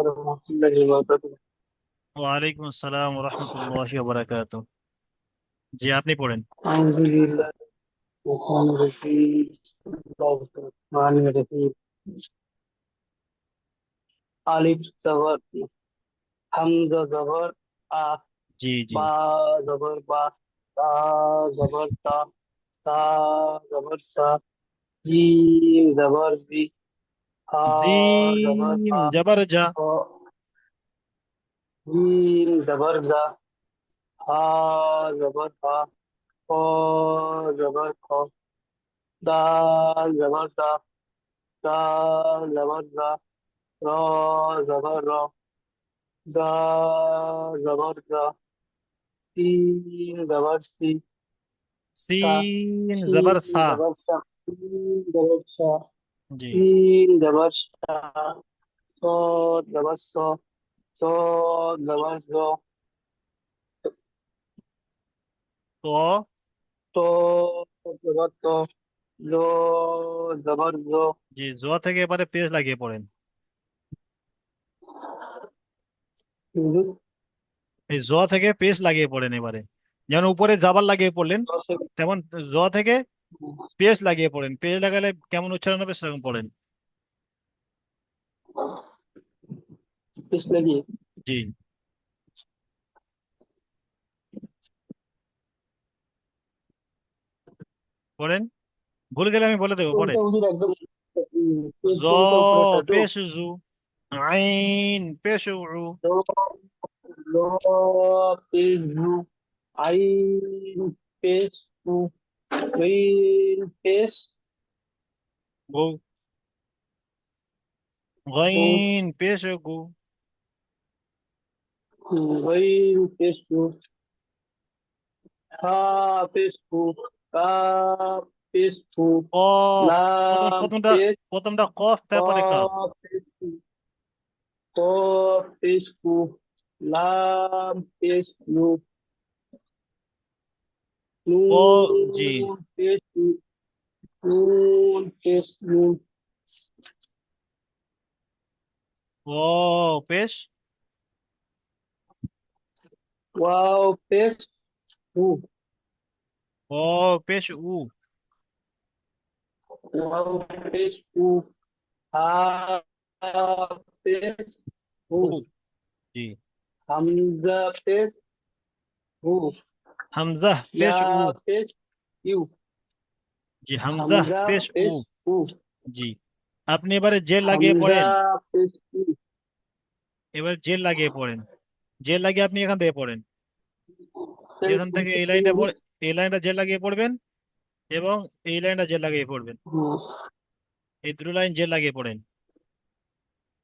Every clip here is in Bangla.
রহমতুল্লাহি ওয়া বারাকাতুহু। ওয়ালাইকুম আসসালাম রহমতুল্লাহি ওয়া বারাকাতুহু। জি, আপনি পড়েন। আলহামদুলিল্লাহ রাহমানির রহিম বিসমিল্লাহির রহমানির রহিম। আলিফ জবর হামজা জবর আ, জি জি। বা জবর বা, তা জবর তা, তা জবর সা, জিম জবর জি, হা জবর জিম হা, জবর জা। স জিম জবর জা, হা জবর হা, খ জবর খ, দাল জবর দা, দাল জবর দা, র জবর র, দা জবর দা, সিন জবর সি, সা সিন জবর সিন সা। জবর সা, সিন জবর সা, জি। সিন জবর সা, صاد জবর স, صاد জবর জ, তো। ত জবর ত, জ জবর জ। জি, জ থেকে এবারে পেশ লাগিয়ে পড়েন। হিন্দু এই জ থেকে পেশ লাগিয়ে পড়েন এবারে। যেমন উপরে জাবার লাগিয়ে পড়লেন, তেমন জ থেকে পেশ লাগিয়ে পড়েন। পেশ লাগালে কেমন উচ্চারণ হবে সেরকম পড়েন। পেশ লাগিয়ে জি, পড়েন। ভুল গেলে আমি বলে দেবো, পড়েন। ওইটা ওদের একদম জ পেশটা উপরেটা তো। পেশ জু, আইন পেশ উ। ল পেশ জু, আইন পেশ উ, গইন পেশ গৌ, উ, গইন পেশ গু। গইন পেশ উ, হা পেশ উ, কাফ পেশ উ, কফ। লাম প্রথমটা পেশ প্রথমটা কফ, তারপরে কাফ। কফ পেশ উ, কফ পেশ উ, লাম পেশ উ, ও। জি। নুন পেশ উ, নুন পেশ উ, ও পেশ। ওয়াও পেশ উ, ও পেশ উ। ওয়াও পেশ উ, হা পেশ উ, উ। জি। হামজা পেশ উ, হামজা পেশ ইয়া উ। পেশ ইউ, জি, হামজা হামজা পেশ উ। পেশ উ, জি। আপনি এবারে জের লাগিয়ে হামজা পড়েন। পেশ উ, এবার জের লাগিয়ে পড়েন। জের লাগিয়ে আপনি এখান থেকে পড়েন। এখান থেকে এই লাইনটা পড়ে, এই লাইনটা জের লাগিয়ে পড়বেন, এবং এই লাইনটা জের লাগিয়ে পড়বেন। এই দুটো লাইন জের লাগিয়ে পড়েন।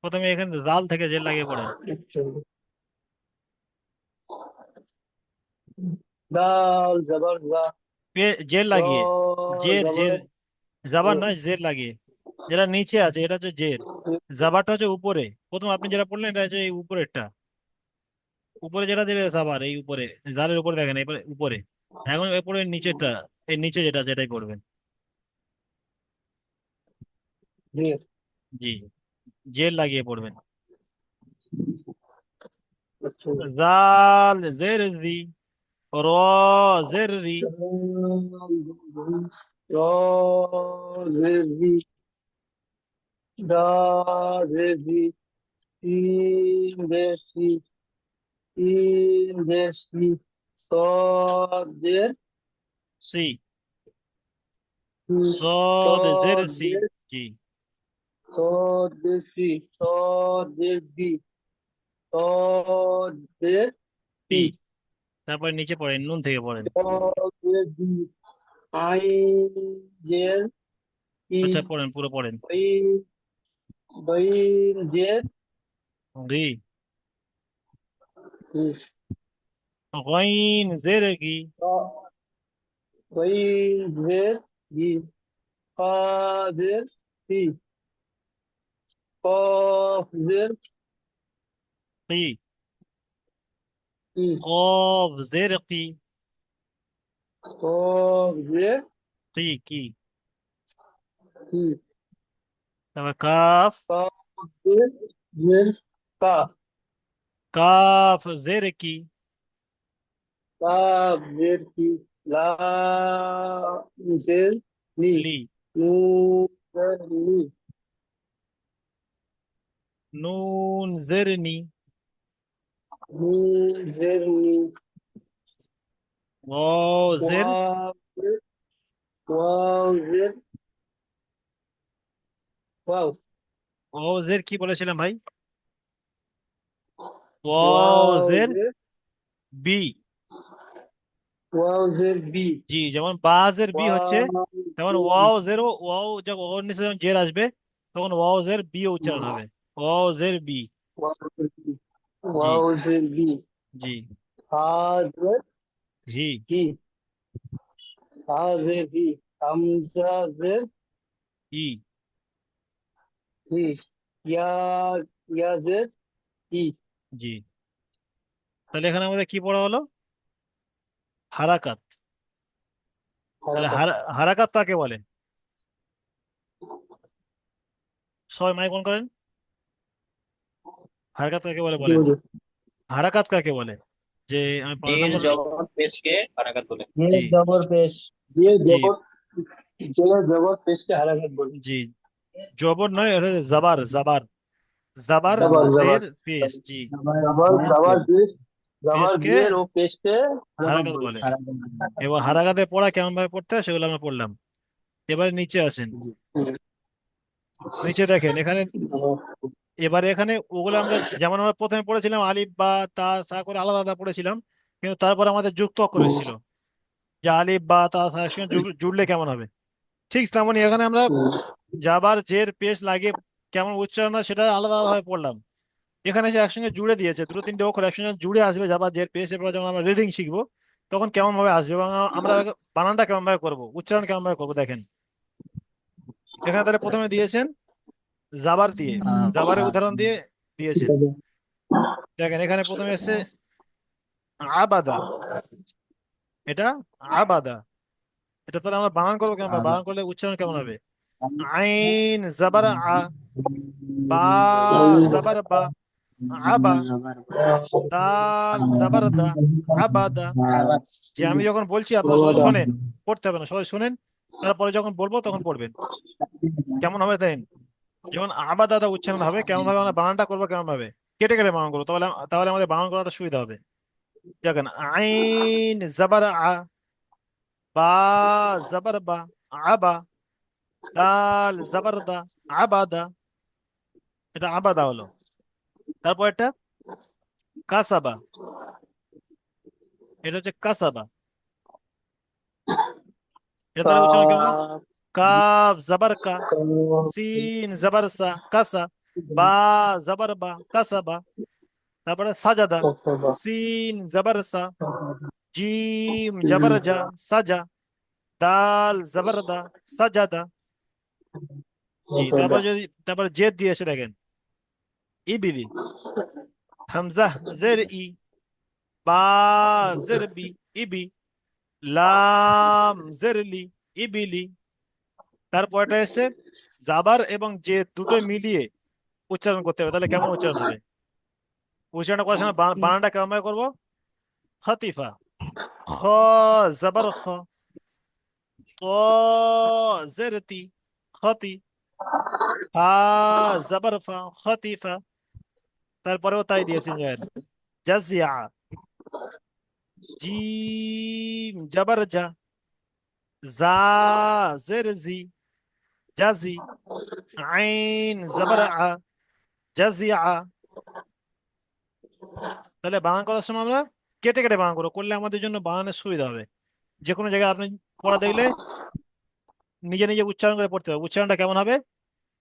প্রথমে এখানে জাল থেকে জের লাগিয়ে পড়েন। আচ্ছা। দাল জবর জা, জের র লাগিয়ে, জের জের, জবর জাবার নয়, জের লাগিয়ে। যেটা নিচে আছে এটা হচ্ছে জের, জাবারটা হচ্ছে উপরে। প্রথম আপনি যেটা পড়লেন এটা হচ্ছে এই উপরেরটা। উপরে যেটা দিলে জাবার, এই উপরে জালের উপরে দেখেন, এবারে উপরে। এখন এরপরে নিচেরটা, এই নিচে যেটা, যেটাই পড়বেন। জি। জি, জের লাগিয়ে পড়বেন। আচ্ছা। জাল জের জি, র জের রি। র রে জি, দা রে জি, তিন দেশি, তিন দেশি, সদের সি, সি, সদ জের সি। সদের জি। স্বদেশি, স্বদেশি, পি। স্বদেশি, তারপরে নিচে পড়েন, নুন থেকে পড়েন। স্বদেশি, আইন ই, আচ্ছা, পড়েন, পুরো পড়েন। বই, বই যে রি। ই, গইন জের গি। বই যে ই, ফাদের সি, কফদের কি। ই, কফ জের কি। কফদের কি কি। ই, তারপর কাফ। কফদের জের কা, কাফ জের কি, কাফ জের কি, লাম জের লি, লি, নুন জের লি, নুন জের নি, নুন জের নি, ওয়াও জের, ওয়াও জের, ওয়াও জের, ওয়াও, ওয়াও জের কি বলেছিলাম ভাই? ওয়াও ওয়াও জের জের, বি, ওয়াও জের বি, জি, যেমন বাজের বি হচ্ছে, ওয়াও তেমন জের ওয়াও জের, ওয়াও যখন ওর নিচে যখন জের আসবে তখন ওয়াও জের বি উচ্চারণ হবে, ওয়াও জের বি। ওয়াও জের বি, জি, ওয়াও জের বি, জি, হা জের হি, হি, হা জের হি, হামজা জের ই, হি, ইয়া, ইয়া জের ই, জি। তাহলে এখানে আমাদের কি পড়া হলো? হারাকাত। তাহলে হারাকাত। হারাকাত কাকে বলে? সবাই মাইক অন করেন। হারাকাত কাকে বলে জি বলেন? হুজুর। হারাকাত কাকে বলে? যে আমি জের পড়ালাম না? জবর পেশকে হারাকাত বলে। জি, জের জবর পেশ, দিয়ে জি, জবর, জের জবর পেশকে হারাকাত বলি। জি, জবর নয়, এটা হচ্ছে জাবার, জাবার, জাবার জবর জবর, জের পেশ, জি, জবর জবর দিয়ে, জবর পেশকে দিয়ে ও পেশকে হারাকাত হারাকাত বলি। বলে। এবার হারাকাতে পড়া কেমন ভাবে পড়তে হয় সেগুলো আমরা পড়লাম। এবারে নিচে আসেন। হুম। নিচে দেখেন এখানে, এবারে এখানে ওগুলো আমরা যেমন আমরা প্রথমে পড়েছিলাম আলিফ বা তা সা করে আলাদা আলাদা পড়েছিলাম, কিন্তু তারপর আমাদের যুক্ত অক্ষর এসেছিল, যে আলিফ বা তা সা এর সঙ্গে জুড়লে কেমন হবে। ঠিক তেমনই এখানে আমরা জাবার জের পেশ লাগিয়ে কেমন উচ্চারণ হয় সেটা আলাদা আলাদা পড়লাম। এখানে সে একসঙ্গে জুড়ে দিয়েছে, দুটো তিনটে অক্ষর একসঙ্গে যখন জুড়ে আসবে জাবার জের পেশ, এরপর যখন আমরা রিডিং শিখবো তখন কেমন ভাবে আসবে এবং আমরা বানানটা কেমন ভাবে করবো, উচ্চারণ কেমন ভাবে করবো দেখেন। এখানে তাহলে প্রথমে দিয়েছেন জাবার দিয়ে, জাবারের উদাহরণ দিয়ে দিয়েছেন। দেখেন এখানে প্রথমে এসছে আবাদা, এটা আবাদা, এটা তাহলে আমরা বানান করবো কেমন ভাবে? বানান করলে উচ্চারণ কেমন হবে? আইন জাবার আ, বা জাবার বা, আবা, দাল জাবার দা, আবাদা। যে আমি যখন বলছি আপনারা সবাই শোনেন, পড়তে হবে না, সবাই শুনেন, তারপরে যখন বলবো তখন পড়বেন। কেমন হবে দেন, যেমন আবাদাটা উচ্চারণ হবে কেমন ভাবে, আমরা বানানটা করবো কেমন ভাবে, কেটে কেটে বানান করবো, তাহলে তাহলে আমাদের বানান করাটা সুবিধা হবে। দেখেন আইন জাবার আ, বা জাবার বা, আবা, দাল জাবার দা, আবাদা, এটা আবাদা হলো। তারপর এটা কাসাবা, এটা হচ্ছে কাসাবা, এটা তাহলে উচ্চারণ কেমন হবে? কাফ, কাফ জাবার কা, কাফ, সিন জাবার সা কাসা, বা জাবার বা কাসাবা। তারপরে সাজাদা, কাসাবা, সিন জাবার সা, জিম জাবার জা সাজা, দাল জাবার দা সাজাদা। জি, কাসাবা, তারপর যদি তারপর জেদ দিয়েছে দেখেন, ইবিলি, হামজা জের ই, বা জের বি, ইবি, লাম জের লি, ইবিলি। তারপরটা এসে জাবার এবং জেদ দুটোই মিলিয়ে উচ্চারণ করতে হবে, তাহলে কেমন উচ্চারণ হবে? উচ্চারণটা করার সময় বানানটা কেমন ভাবে করবো? খতিফা, খ জবর খ, ত জেরতি, খতি, ফা জবর ফা, খতিফা। তারপরেও তাই দিয়েছেন, জাজিয়া, জিম জবর জা, জা জের জি, জাজি, আইন জবর আ, জাজিয়া। তাহলে বানান করার সময় আমরা কেটে কেটে বানান করবো, করলে আমাদের জন্য বানানের সুবিধা হবে। যে কোনো জায়গায় আপনি পড়া দেখলে নিজে নিজে উচ্চারণ করে পড়তে হবে। উচ্চারণটা কেমন হবে?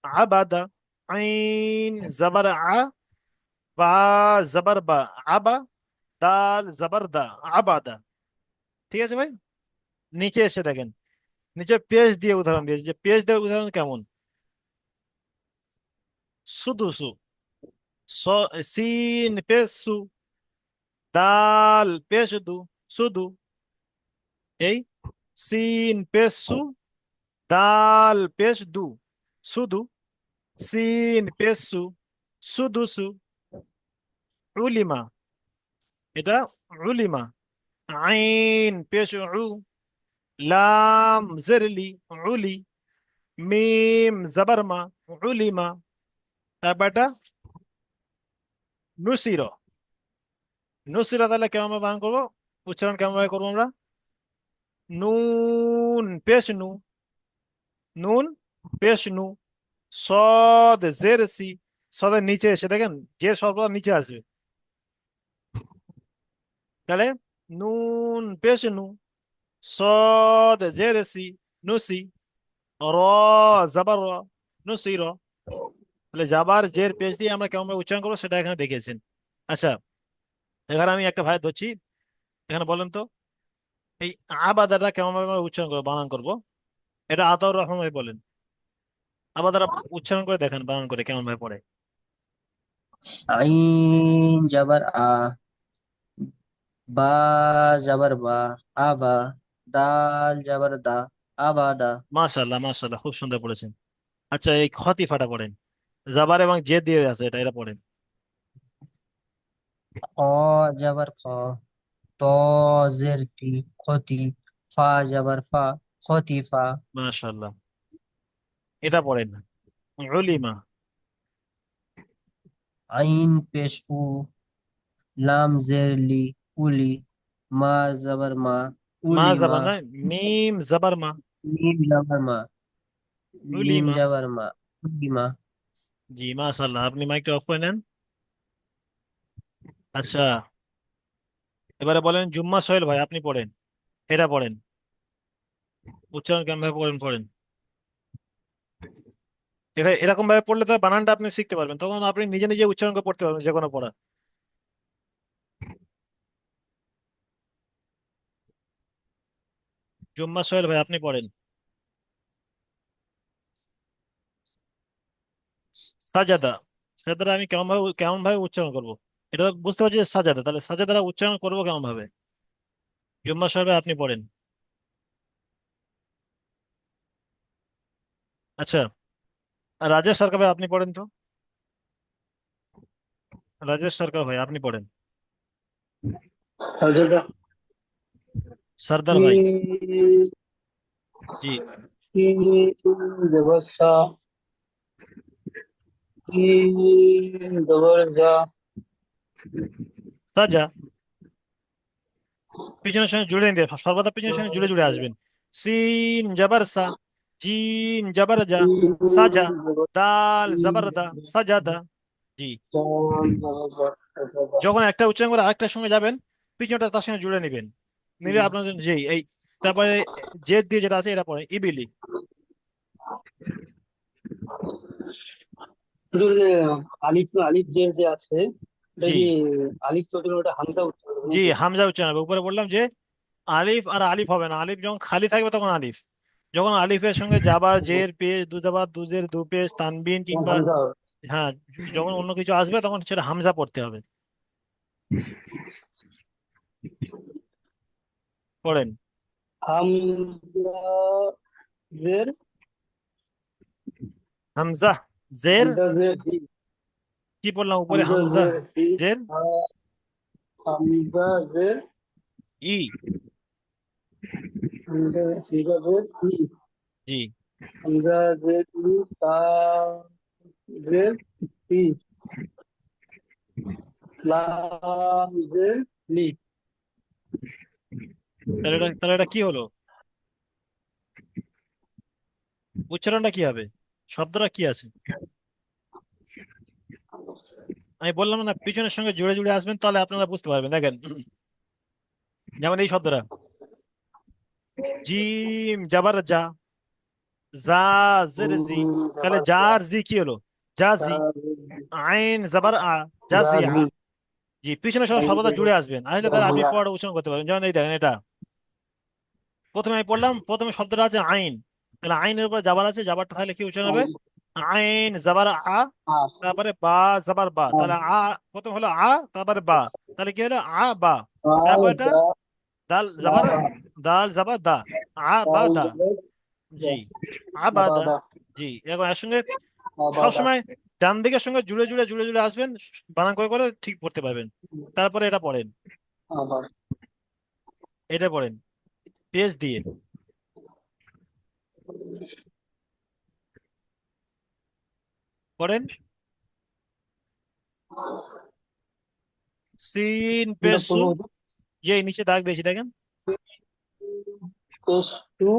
আবাদা, আইন জবর আ, বা জবর বা, আবা, দাল জবর দা, আবাদা। ঠিক আছে ভাই? নিচে এসে দেখেন, নিচে পেজ দিয়ে উদাহরণ দিয়েছে, যে পেজ দিয়ে উদাহরণ কেমন। সুদুসু, সিন পেজ সু, দাল পেশ দু, সুদু। এই সিন পেশ সু, দাল পেশ দু, সুদু, সিন পেশ সু, সুদুসু। উলিমা, এটা উলিমা। আইন পেশ উ, লাম জেরলি উলি, মিম জবর মা উলিমা। তারপর এটা নুসির। নুসির তাহলে কেমন ভাবে বানান করবো, উচ্চারণ কেমন ভাবে করবো আমরা? নুন পেশ নু, নুন পেশ নু, সদ জের সি, সদের নিচে এসে দেখেন জের সর্বদা নিচে আসবে। তাহলে নুন পেশ নু, সদ জের সি, নুসি, র জাবার র, নুসি র। তাহলে জাবার জের পেশ দিয়ে আমরা কেমন ভাবে উচ্চারণ করবো সেটা এখানে দেখিয়েছেন। আচ্ছা, এখানে আমি একটা ভাই ধরছি, এখানে বলেন তো এই আবাদাটা কেমন ভাবে আমরা উচ্চারণ করবো, বানান করবো, এটা আতাউর রহমান ভাই বলেন। আবাদাটা উচ্চারণ করে দেখেন বানান করে কেমন ভাবে পড়ে। আইন জবর আ, বা জবর বা, আবা, দাল জবর দা, আবাদা। মাশাল্লাহ মাশাল্লাহ, খুব সুন্দর পড়েছেন। আচ্ছা, এই খতিফাটা পড়েন, জাবার এবং জে দিয়ে আছে, এটা পড়েন। খ জবর খ, ত জের তি, খতি, ফা জবর ফা, খতিফা। মাশাল্লাহ, এটা পড়েন উলিমা। আইন পেশ উ, লাম জের লি, উলি, মা জবর মা, মা উলিমা। জাবার নয়, মিম জাবার মা, মিম জবর মা, মিম উলিমা। জবর মা, উলিমা। জি মাশাল্লাহ, আপনি মাইকটা অফ করে নেন। আচ্ছা, এবারে বলেন জুম্মা সোহেল ভাই, আপনি পড়েন, এটা পড়েন, উচ্চারণ কেমন ভাবে পড়েন পড়েন। এরকম ভাবে পড়লে তো বানানটা আপনি শিখতে পারবেন, তখন আপনি নিজে নিজে উচ্চারণ করে পড়তে পারবেন যে কোনো পড়া। জুম্মা সোহেল ভাই, আপনি পড়েন। সাজাদা, সাজাদা আমি কেমন ভাবে উচ্চারণ করবো? এটা তো বুঝতে পারছি যে সাজাদা, তাহলে সাজাদারা উচ্চারণ করবো কেমন ভাবে? জুম্মা সোহেল ভাই, আপনি পড়েন। আচ্ছা, আর রাজেশ সরকার ভাই, আপনি পড়েন তো। রাজেশ সরকার ভাই, আপনি পড়েন। সাজেদা, সর্দার কি ভাই। জি। কি ব্যবস্থা, কি ব্যবস্থা, সাজা, পিছনের সঙ্গে জুড়ে দিয়ে সর্বদা পিছনের সঙ্গে জুড়ে জুড়ে আসবেন। সিন জবর সা, জিম জবর জা, সাজা, দাল জবর দা, সাজাদা। জি, যখন একটা উচ্চারণ করে আরেকটার সঙ্গে যাবেন, পিছনটা তার সঙ্গে জুড়ে নেবেন, নিলে আপনার জন্য যেই এই। তারপরে জেদ দিয়ে যেটা আছে এটা পড়ে ইবিলি। শুধু যে আলিফ আলিফ যে আছে, এটা জি কি আলিফ চোখের ওটা হামজা উচ্চারণ হবে জি, নাকি? হামজা উচ্চারণ হবে। উপরে বললাম যে আলিফ আর আলিফ হবে না, আলিফ যখন খালি থাকবে তখন আলিফ, যখন আলিফের সঙ্গে জাবার জের পেশ দু জাবার দুজের দু পেশ তানবিন তখন কিংবা হামজা হবে। হ্যাঁ, যখন অন্য কিছু আসবে তখন সেটা হামজা পড়তে হবে। পড়েন। হামজা জের, হামজা জের, হামজা জের দি, কি বললাম উপরে? হামজা হামজা জের দি, জের হামজা জের, ই। হামজা জের ই, জি, হামজা জের ই, তা জের ই, লাম জের লি। তাহলে এটা কি হলো? উচ্চারণটা কি হবে? শব্দটা কি আছে? আমি বললাম না পিছনের সঙ্গে জুড়ে জুড়ে আসবেন, তাহলে আপনারা বুঝতে পারবেন। দেখেন, যেমন এই শব্দটা জিম জাবার যা, জা জের জি, তাহলে জার জি কি হলো? জাজি। আইন জাবার আ, জাজি আ। জাজি, জি, পিছনের সঙ্গে সর্বদা জুড়ে আসবেন, আসলে তাহলে আপনি জাজিয়া। পড়া উচ্চারণ করতে পারবেন। যেমন এই দেখেন, এটা প্রথমে আমি পড়লাম, প্রথমে শব্দটা আছে আইন, তাহলে আইনের উপরে জাবার আছে, জাবারটা তাহলে কি উচ্চারণ হবে? আইন জাবার আ, তারপরে বা জাবার বা, তাহলে আ প্রথম হলো আ, তারপরে বা, তাহলে কি হলো? আ বা। তারপর এটা দাল জাবার, দাল জাবার দা, আ বা দা। জি, আ বা দা। জি, এখন এর সঙ্গে সবসময় ডান দিকের সঙ্গে জুড়ে জুড়ে জুড়ে জুড়ে আসবেন, বানান করে করে ঠিক পড়তে পারবেন। তারপরে এটা পড়েন, আবার এটা পড়েন পেজ দিয়ে। পড়েন সিন কোনটা পেজ সু, পড়বো? যে নিচে দাগ দিয়েছি দেখেন, পেজ টু,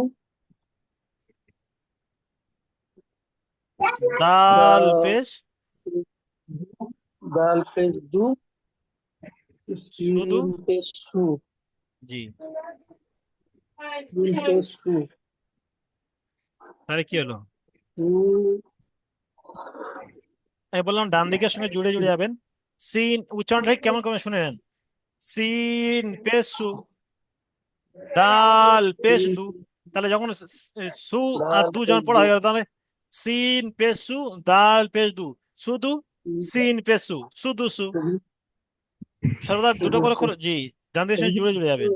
দাল পেজ দাল পেজ দু, শুধু, সিন পেজ সু, জি। সিন পেজ সু, তাহলে কি হলো? সু, আমি বললাম ডান দিকের সঙ্গে জুড়ে জুড়ে যাবেন। সিন উচ্চারণটা কেমন করে শুনে নেন, সিন পেজ সু, দাল পেশ দু। তাহলে যখন সু আর দাল দু পেজ যখন পড়া দু, হয়ে গেল, তাহলে সিন পেশ সু, দাল পেশ দু, শুধু সিন পেশ সু, শুধু সু। সর্বদা দুটো করে জি, ডান দিকের সঙ্গে জুড়ে জুড়ে যাবেন।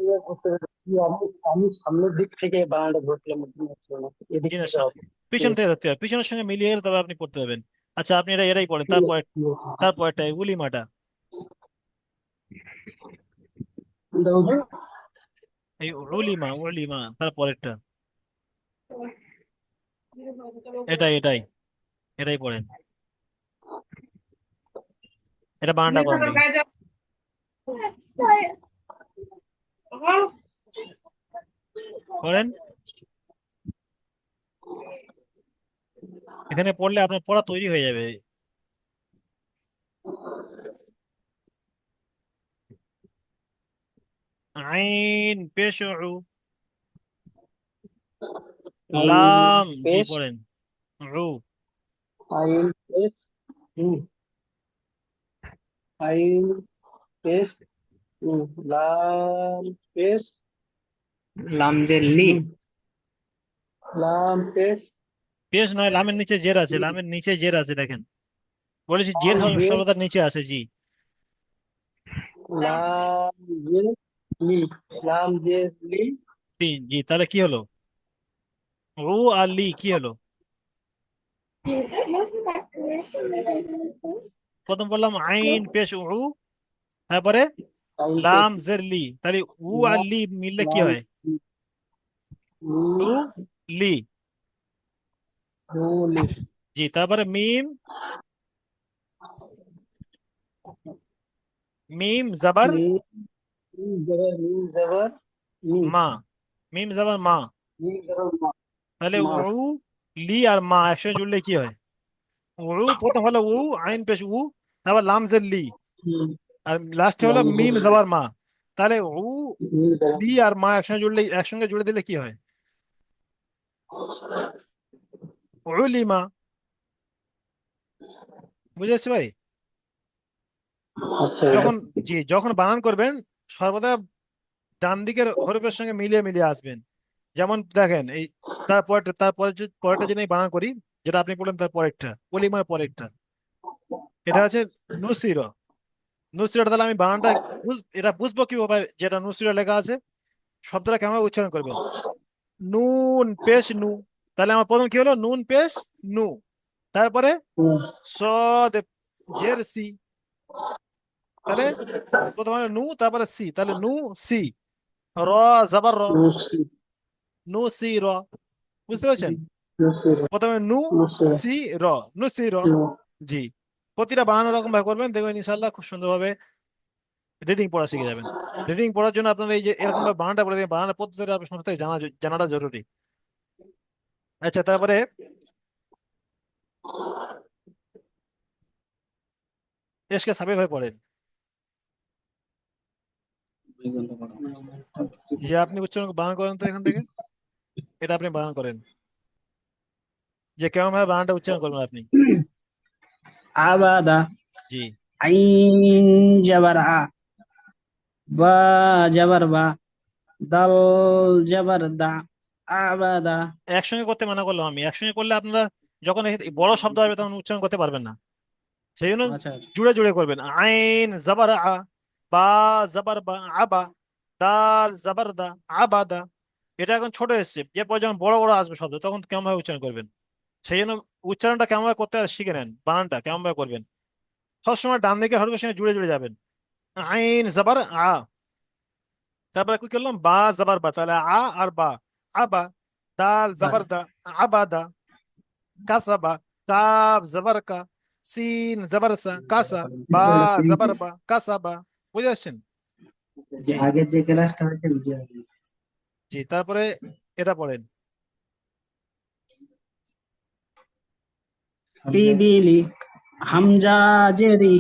আমি আমি সামনের দিক থেকে বানানটা ধরছিলাম, বুঝতে পারছিলাম না। এদিক জি না, থেকে হবে। পিছন থেকে ধরতে হবে, পিছনের সঙ্গে মিলিয়ে গেলে তবে আপনি পড়তে পারবেন। আচ্ছা, আপনি এটাই পড়েন, ঠিক আছে, তারপরে ঠিক আছে। তারপরটা উলিমাটা, কোনটা বলছো? এই উলিমা উলিমা তারপরেরটা, এটাই এটাই এটাই পড়েন। এটা বানানটা করেন দেখি। করেন, এখানে পড়লে আপনার পড়া তৈরি হয়ে যাবে। আইন পেশ উ, আইন লাম, জি পেশ, পড়েন উ, আইন পেশ, হুম, আইন পেশ, হুম, লাম পেশ, লামজের লি। হুম, লাম পেশ, পেশ নয়, লামের নিচে জের আছে, লামের নিচে জের আছে দেখেন, বলেছি জের লাম জে, সর্বদা নিচে আছে, জি। লাম জে, লি, লাম জে লি, জি জি, তাহলে কি হলো? উ আর লি কি হলো? প্রথম বললাম আইন পেশ উ, তারপরে আইন পেশ, লাম জের লি, তাহলে উ আর লাম, লি মিললে কি লাম, হয়? লি, টু লি, হু, লি, জি। তারপরে মিম, মিম জবর মি, মি জবর মি, মা, মিম জবর মা, মি জবর মা, তাহলে মা, উ লি আর মা একসঙ্গে জুড়লে কি হয়? উ, প্রথম হলো উ, আইন পেশ উ, তারপর লাম জের লি, হুম, আর লাস্টে হলো লাম জে মিম লি, জবর মা। তাহলে উ মি জবর লি আর মা একসঙ্গে জুড়লে, একসঙ্গে জুড়ে দিলে কি হয়? উলিমা। বুঝে যাচ্ছে ভাই? আচ্ছা, যখন, জি, যখন বানান করবেন সর্বদা ডান দিকের হরফের সঙ্গে মিলিয়ে মিলিয়ে আসবেন। যেমন দেখেন এই তারপরে পরেরটা যদি আমি বানান করি, যেটা আপনি বললেন তার পরেরটা, অলিমার পরেরটা, এটা হচ্ছে নুসির। নুসিরটা তাহলে আমি বানানটা এটা বুঝবো কিভাবে, যেটা নুসির লেখা আছে শব্দটা কেমন উচ্চারণ করবেন। নুন পেশ নু, তাহলে আমার প্রথম কি হলো, নুন পেশ নু, তারপরে হুম, সদ জের সি, তাহলে প্রথম হলো নু, তারপরে সি, তাহলে নু সি, র জবর র, মুসি, নু সি র। বুঝতে পারছেন? মুসির, প্রথমে নু মুসির, সি র, নু সি র, জি। প্রতিটা বানানো রকম ভাবে করবেন, দেখবেন ইনশাল্লাহ খুব সুন্দরভাবে রিডিং পড়া শিখে যাবেন। রিডিং পড়ার জন্য আপনার এই যে এরকম ভাবে বানানটা পড়ে দেবেন, বানানের পদ্ধতিটা আপনার সমস্ত থেকে জানাটা জরুরি। আচ্ছা, তারপরে এসকে সাবির ভাই পড়েন, যে আপনি উচ্চারণ বানান করেন তো এখান থেকে, এটা আপনি বানান করেন, যে কেমন ভাবে বানানটা উচ্চারণ করবেন আপনি, আবাদা, জি। আইন জবর আ, বা জবর বা, দাল জবর দা, আবাদা। একসঙ্গে করতে মানা করলাম আমি, একসঙ্গে করলে আপনারা যখন এই বড় শব্দ হবে তখন উচ্চারণ করতে পারবেন না। সেই জন্য আচ্ছা আচ্ছা। জুড়ে জুড়ে করবেন, আইন জবর আ, বা জবর বা, আবা, দাল জবর দা, আবাদা। এটা এখন ছোট এসছে, এরপর যখন বড় বড় আসবে শব্দ তখন কেমন ভাবে উচ্চারণ করবেন, সেই জন্য উচ্চারণটা কেমন ভাবে করতে হয় শিখে নেন, বানানটা কেমন ভাবে করবেন। সবসময় ডান দিকের হরফের সঙ্গে জুড়ে জুড়ে যাবেন। আইন জবর আ, তারপরে কি করলাম, বা জবর বা, তাহলে আ আর বা, আবা। দাল জবর দা, আবাদা। কাসাবা, কাফ জবর কা, সিন জবর সা, কাসা। বা জবর বা, কাসাবা। বুঝে আসছেন? যে জি। আগের যে ক্লাসটা হয়েছে ভিডিও জি, তারপরে এটা পড়েন। ইবিলি, হামজা জেরি,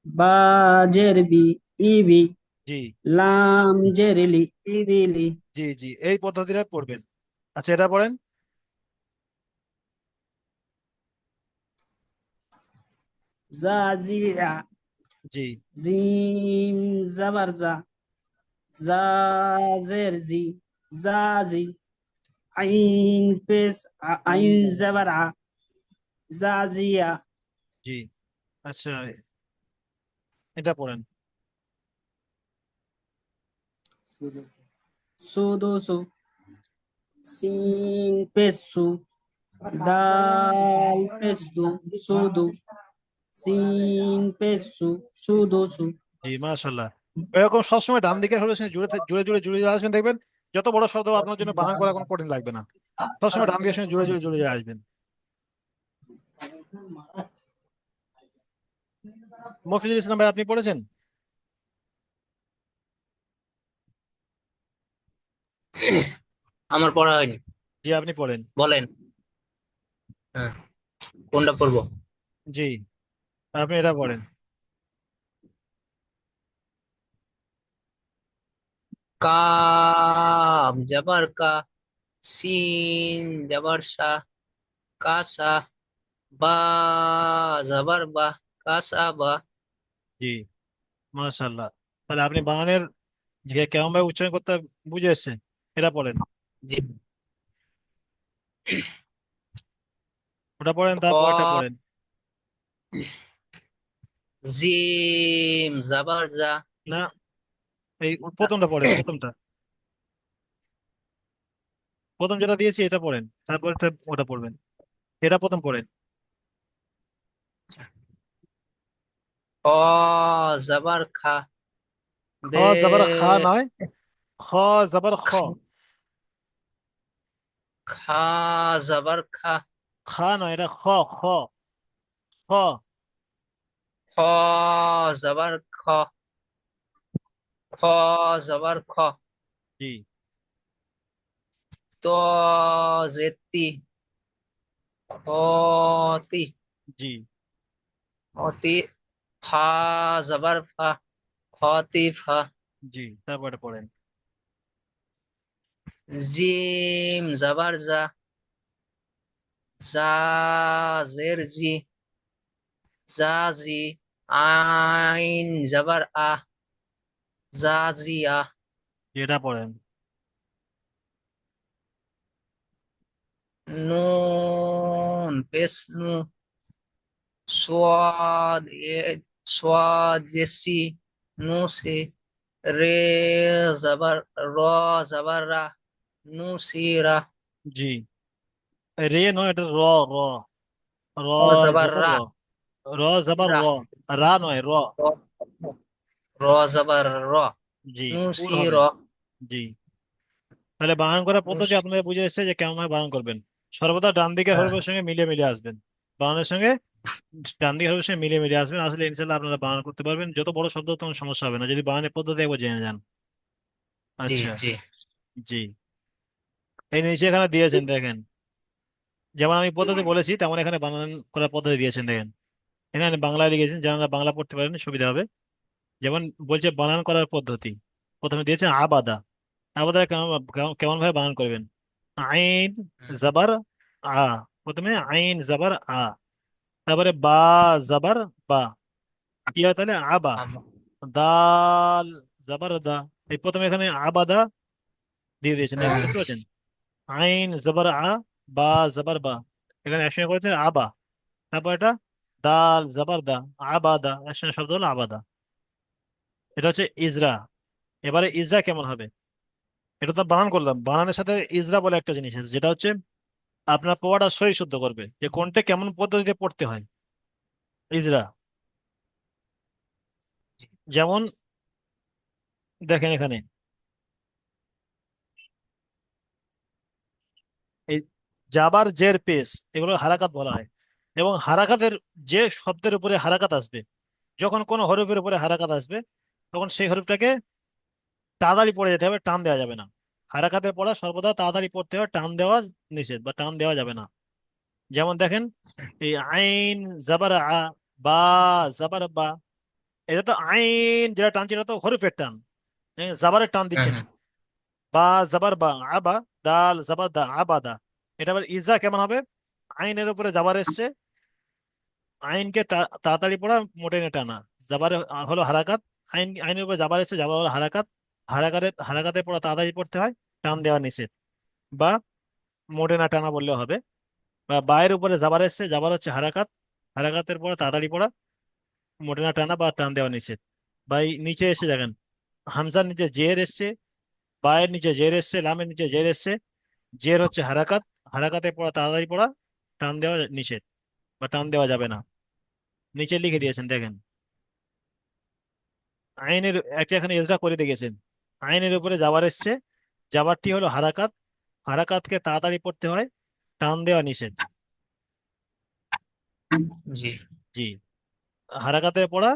বা জেরবি, ইবি, জি লাম জেরিলি, ইবিলি, জি জি, এই পদ্ধতিটা পড়বেন। আচ্ছা, এটা পড়েন। জাজিয়া, জি জিম জাবারজা, জাজেরজি, জাজি, আইন পেস আইন জাবারা, জাজিয়া, জি। আচ্ছা, এটা পড়েন। সুদুসু, সিন পেসু, দাল পেসদু, সুদু, সিন পেসু, সুদুসু। জি, মাশাল্লাহ। এরকম সবসময় ডান দিকের হরফের সঙ্গে জুড়ে জুড়ে জুড়ে জুড়ে জুড়ে আসবেন, দেখবেন যত বড় শব্দ আপনার জন্য বানান করা কোনো কঠিন লাগবে না। সবসময় ডান দিকের সঙ্গে জুড়ে জুড়ে জুড়ে জুড়ে আসবেন। মফিজুল ইসলাম ভাই, আপনি পড়েছেন? আমার পড়া হয়নি। জি, আপনি পড়েন। বলেন। হ্যাঁ, কোনটা পড়বো? জি, আপনি এটা পড়েন। কাম জবর কা, সিন জবর সা, কাসা, বা জবর বা, কাসা বা। জি, মাশাল্লাহ। তাহলে আপনি বানানের যে কেমন ভাবে উচ্চারণ করতে হয় বুঝে এসছেন। এটা পড়েন। জি। ওটা পড়েন, খ, তারপরটা পড়েন। জিম জবর জা। না, এই প্রথমটা পড়েন, প্রথমটা। প্রথম যেটা দিয়েছি এটা পড়েন, তারপর ওটা পড়বেন। এটা প্রথম পড়েন। খ জবর খা, খ বে জবর খা নয়, খ জবর খ। খা জবর খা, খা নয়, এটা খ। খ, খ। খ জবর খ, খ জবর খ, জি তো জেতি, খতি, জি খতি, ফা জবর ফা, খতি ফা। জি, তারপরে পড়েন। জিম জবর জা, জা জের জি, জাজি, আইন জবর আ, জাজিয়া। এটা পড়েন। নুন পেশ নু, সোয়াদ সোয়াদ জেসি, নু সে, রে জবর র, জবর রা, নু সিরা। জি, রে নয়, এটা র। র, র র জবর জবর রা, র। র জবর রা, র, রা নয়, র। র জবর র, জি, নু পুর সি র, হবে। জি, তাহলে বানান করার নু পদ্ধতি আপনাদের বুঝে এসেছে যে কেমন ভাবে বানান করবেন। সর্বদা ডান দিকের হ্যাঁ, হরফের সঙ্গে মিলিয়ে মিলিয়ে আসবেন। বানানের সঙ্গে ডান দিকের হরফের সঙ্গে মিলিয়ে মিলিয়ে আসবেন, আসলে ইনশাল্লাহ আপনারা বানান করতে পারবেন। যত বড় শব্দ তখন সমস্যা হবে না, যদি বানানের পদ্ধতি একবার জেনে যান। জি আচ্ছা। জি। জি, এই নিচে এখানে দিয়েছেন দেখেন, যেমন আমি পদ্ধতি বলেছি তেমন এখানে বানান করার পদ্ধতি দিয়েছেন দেখেন। এখানে বাংলায় লিখেছেন, যারা বাংলা পড়তে পারেন সুবিধা হবে। যেমন বলছে বানান করার পদ্ধতি, প্রথমে দিয়েছে আবাদা। আবাদা কেমন কেমন ভাবে বানান করবেন। আইন জবর আ, প্রথমে আইন জবর আ, তারপরে বা জবর বা, কি হয় তাহলে আবা। দাল জবর দা, এই প্রথমে এখানে আবাদা দিয়ে দিয়েছেন দেখেন, দেখতে পাচ্ছেন। আইন জবর আ, বা জবর বা, এখানে একসঙ্গে করেছেন আবা। তারপর এটা দাল জবর দা, আবাদা, একসঙ্গে শব্দ হলো আবাদা। এটা হচ্ছে ইজরা। এবারে ইজরা কেমন হবে, এটা তো বানান করলাম, বানানের সাথে ইজরা বলে একটা জিনিস আছে, যেটা হচ্ছে আপনার পড়াটা সহি শুদ্ধ করবে যে কোনটা কেমন পদ্ধতিতে পড়তে হয় ইজরা। যেমন দেখেন এখানে এই জাবার জের পেশ এগুলো হারাকাত বলা হয়। এবং হারাকাতের যে শব্দের উপরে হারাকাত আসবে, যখন কোনো হরফের উপরে হারাকাত আসবে তখন সেই হরফটাকে তাড়াতাড়ি পড়ে যেতে হবে, টান দেওয়া যাবে না। হারাকাতের পড়া সর্বদা তাড়াতাড়ি পড়তে হবে, টান দেওয়া নিষেধ বা টান দেওয়া যাবে না। যেমন দেখেন এই আইন জাবার আ, বা জাবার বা, এটা তো আইন যেটা টানছে এটা তো হরফের টান, জাবারের টান দিচ্ছে না। বা জাবার বা, আবা, দাল জাবার দা, আবাদা। এটা আবার ইজা কেমন হবে? আইনের উপরে জাবার এসছে, আইনকে তাড়াতাড়ি পড়া, মোটে না টানা। জাবার হলো হারাকাত, আইনের উপরে জাবার এসছে, জাবার হলো হারাকাত। হারাকাতে পড়া তাড়াতাড়ি পড়তে হয়, টান দেওয়া নিষেধ। বা মোটে না টানা বললেও হবে। বা বায়ের উপরে জাবার এসছে, জাবার হচ্ছে হারাকাত, হারাকাতের পরে তাড়াতাড়ি পড়া, মোটে না টানা বা টান দেওয়া নিষেধ। বা এই নিচে এসে দেখেন হামজার নিচে জের এসছে, বায়ের নিচে জের এসছে, লামের নিচে জের এসছে। জের হচ্ছে হারাকাত, হারাকাতে পড়া তাড়াতাড়ি পড়া, টান দেওয়া নিষেধ বা টান দেওয়া যাবে না। নিচে লিখে দিয়েছেন দেখেন আইনের একটা এখানে এজরা করে দিয়েছেন। আইনের উপরে জাবার এসছে, জাবারটি হলো হারাকাত, হারাকাতকে তাড়াতাড়ি পড়তে হয়, টান দেওয়া নিষেধ। জি জি, হারাকাতে পড়া,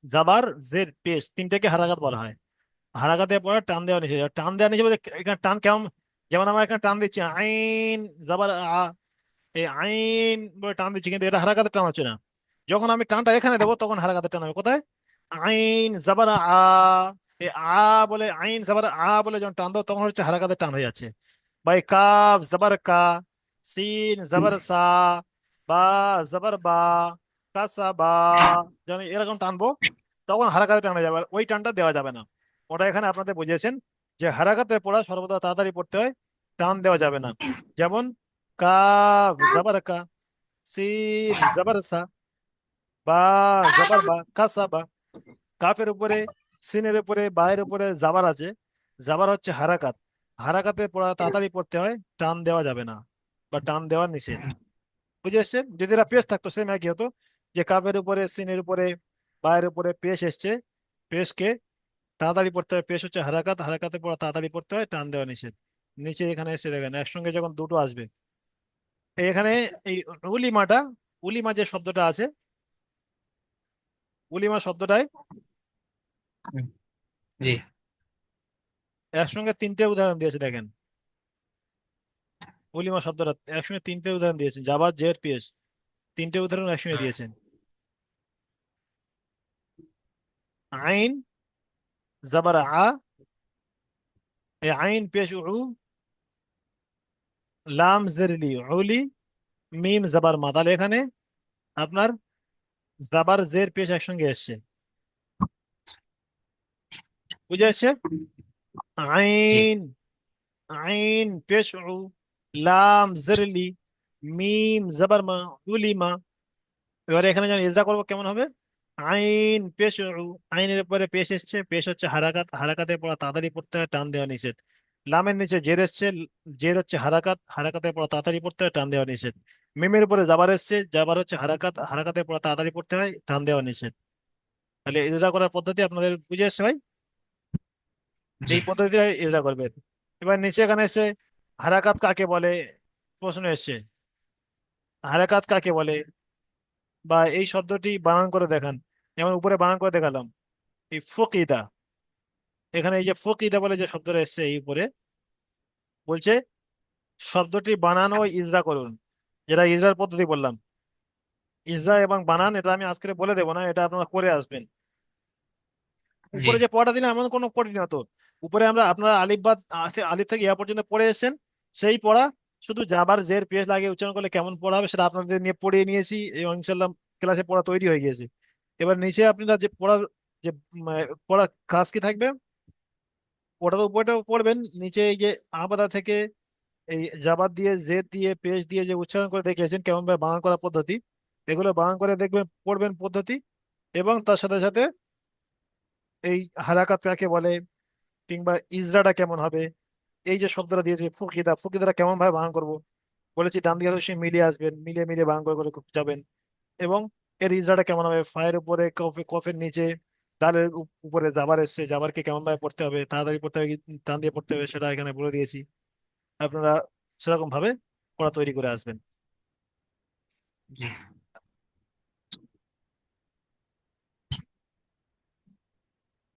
জাবার জের পেশ তিনটাকে হারাকাত বলা হয়। হারাকাতে পড়া টান দেওয়া নিষেধ। আর টান দেওয়া নিষেধ বলতে এখানে টান কেমন? যেমন আমরা এখানে টান দিচ্ছি আইন জাবার আ, এই আইন বলে টান দিচ্ছি কিন্তু এটা হারাকাতে টান হচ্ছে না। যখন আমি টানটা এখানে দেবো তখন হারাকাতে টান হবে কোথায়? আইন জাবার আ, এই আ বলে, আইন জাবার আ বলে যখন টান দেবো তখন হচ্ছে হারাকাতে টান হয়ে যাচ্ছে। ভাই কাফ জবর কা, সিন জবর সা, বা জবর বা, কাসা বা, যখন এরকম টানবো তখন হারাকাতে টানা যাবে, আর ওই টানটা দেওয়া যাবে না। ওটা এখানে আপনাদের বুঝিয়েছেন যে হারাকাতে পড়া সর্বদা তাড়াতাড়ি পড়তে হয়, টান দেওয়া যাবে না। যেমন কাফ জবর কা, সিন জবর সা, বা জবর বা, কাসা বা। কাফের উপরে, সিনের উপরে, বায়ের উপরে জাবার আছে, জাবার হচ্ছে হারাকাত, হারাকাতে পড়া তাড়াতাড়ি পড়তে হয়, টান দেওয়া যাবে না বা টান দেওয়া নিষেধ। বুঝে এসছে? যদি এরা পেশ থাকতো সেম একই হতো, যে কাফের উপরে, সিনের উপরে, বায়ের উপরে পেশ এসছে, পেশকে তাড়াতাড়ি পড়তে হয়, পেশ হচ্ছে হারাকাত, হারাকাতে পড়া তাড়াতাড়ি পড়তে হয়, টান দেওয়া নিষেধ। নিচে এখানে এসে দেখেন একসঙ্গে যখন দুটো আসবে, এখানে এই উলিমাটা, উলিমা যে শব্দটা আছে, উলিমা শব্দটায় জি একসঙ্গে তিনটে উদাহরণ দিয়েছে দেখেন। উলিমা শব্দটা একসঙ্গে তিনটে উদাহরণ দিয়েছেন, জাবার জের পেশ, তিনটে উদাহরণ একসঙ্গে দিয়েছেন। আইন জাবার আ, এই আইন পেশ উ, লাম জেরলি উলি, মিম জাবার মা। তাহলে এখানে আপনার জাবার জের পেশ একসঙ্গে এসছে। বুঝে আসছে? জি আইন, আইন পেশ উ, লাম জেরলি, মিম জাবার মা, উলিমা। এবারে এখানে যেন ইজরা করবো কেমন হবে? আইন পেশ উ, আইনের উপরে পেশ এসছে, পেশ হচ্ছে হারাকাত, হারাকাতে পড়া তাড়াতাড়ি পড়তে হয়, টান দেওয়া নিষেধ। লামের নিচে জের এসছে, জের হচ্ছে হারাকাত, হারাকাতে পড়া তাড়াতাড়ি পড়তে হয়, টান দেওয়া নিষেধ। মিমের উপরে জাবার এসছে, জাবার হচ্ছে হারাকাত, হারাকাতে পড়া তাড়াতাড়ি পড়তে হয়, টান দেওয়া নিষেধ। তাহলে ইজরা করার পদ্ধতি আপনাদের বুঝে আসছে ভাই? জি এই পদ্ধতিতে ইজরা করবে। এবার নিচে এখানে এসে হারাকাত কাকে বলে প্রশ্ন এসছে, হারাকাত কাকে বলে, বা এই শব্দটি বানান করে দেখান। যেমন উপরে বানান করে দেখালাম এই ফকিদা, এখানে এই যে ফকিদা বলে যে শব্দটা এসছে এই উপরে, বলছে শব্দটি বানান ও ইজরা করুন। যেটা ইজরার পদ্ধতি বললাম, ইজরা এবং বানান এটা আমি আজকে বলে দেবো না, এটা আপনারা করে আসবেন। জি উপরে যে পড়াটা দিলাম এমন কোনো পড়ি না তো। উপরে আমরা আপনারা আলিফ বাদ আলিফ থেকে ইয়া পর্যন্ত পড়ে এসেছেন, সেই পড়া শুধু জাবার জের পেশ লাগিয়ে উচ্চারণ করলে কেমন পড়া হবে সেটা আপনাদের নিয়ে পড়িয়ে নিয়েছি এবং ইনশাল্লাহ ক্লাসে পড়া তৈরি হয়ে গিয়েছে। এবার নিচে আপনারা যে পড়ার যে পড়া কাজ কি থাকবে, ওটা তো উপরেটাও পড়বেন, নিচে এই যে আবাদা থেকে এই জাবাদ দিয়ে জেদ দিয়ে পেশ দিয়ে যে উচ্চারণ করে দেখিয়েছেন কেমন ভাবে বানান করা পদ্ধতি, এগুলো বানান করে দেখবেন, পড়বেন পদ্ধতি। এবং তার সাথে সাথে এই হারাকাত কাকে বলে, কিংবা ইজরাটা কেমন হবে, এই যে শব্দটা দিয়েছে ফকিদা, ফকিদাটা কেমন ভাবে বানান করব, বলেছি ডান দিকে অবশ্যই মিলিয়ে আসবেন, মিলিয়ে মিলিয়ে বানান করে করে যাবেন। এবং এর ইজরাটা কেমন হবে, ফায়ের উপরে কফের নিচে দালের উপরে জাবার এসছে, জাবারকে কেমন ভাবে পড়তে হবে, তাড়াতাড়ি পড়তে হবে কি টান দিয়ে পড়তে হবে সেটা এখানে বলে দিয়েছি। আপনারা সেরকম ভাবে পড়া তৈরি করে আসবেন। জি